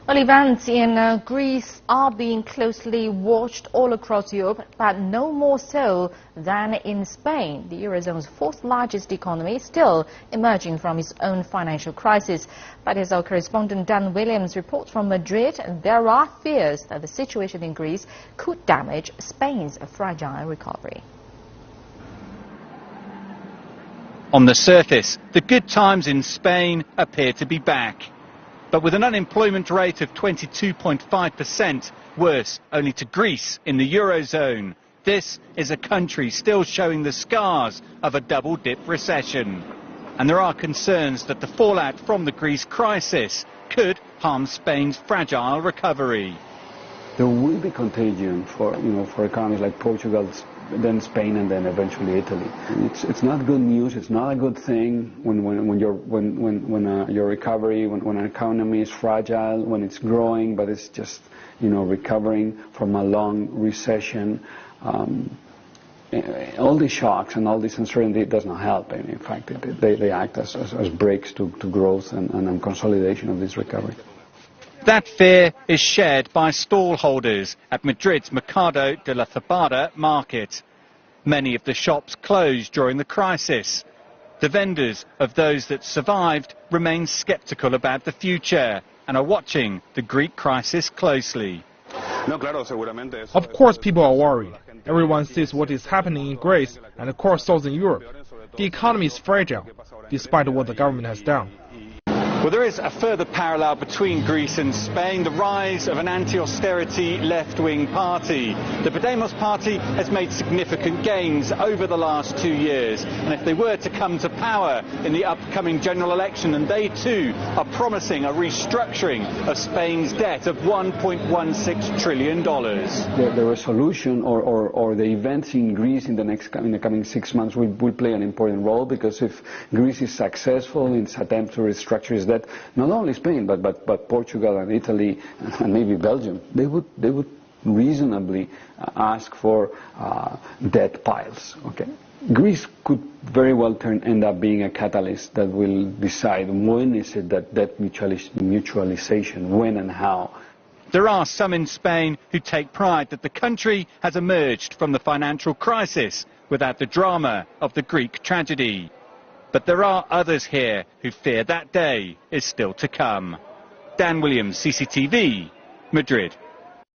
Well, events in Greece are being closely watched all across Europe, but no more so than in Spain. The Eurozone's fourth largest economy is still emerging from its own financial crisis. But as our correspondent Dan Williams reports from Madrid, there are fears that the situation in Greece could damage Spain's fragile recovery. On the surface, the good times in Spain appear to be back. But with an unemployment rate of 22.5%, worse only to Greece in the Eurozone, this is a country still showing the scars of a double-dip recession. And there are concerns that the fallout from the Greece crisis could harm Spain's fragile recovery. There will be contagion for economies like Portugal, then Spain, and then eventually Italy. It's not good news. It's not a good thing when your recovery, when an economy is fragile, when it's growing, but it's just recovering from a long recession. All these shocks and all this uncertainty does not help. And in fact, they act as brakes to growth and consolidation of this recovery. That fear is shared by stallholders at Madrid's Mercado de la Cebada market. Many of the shops closed during the crisis. The vendors of those that survived remain sceptical about the future and are watching the Greek crisis closely. Of course people are worried. Everyone sees what is happening in Greece and of course Southern Europe. The economy is fragile, despite what the government has done. Well, there is a further parallel between Greece and Spain, the rise of an anti-austerity left-wing party. The Podemos party has made significant gains over the last 2 years, and if they were to come to power in the upcoming general election, and they too are promising a restructuring of Spain's debt of $1.16 trillion. The resolution or the events in Greece in the coming 6 months will play an important role, because if Greece is successful in its attempt to restructure its that not only Spain but Portugal and Italy and maybe Belgium, they would reasonably ask for debt piles. Okay, Greece could very well end up being a catalyst that will decide when is it that debt mutualization, when and how. There are some in Spain who take pride that the country has emerged from the financial crisis without the drama of the Greek tragedy. But there are others here who fear that day is still to come. Dan Williams, CCTV, Madrid.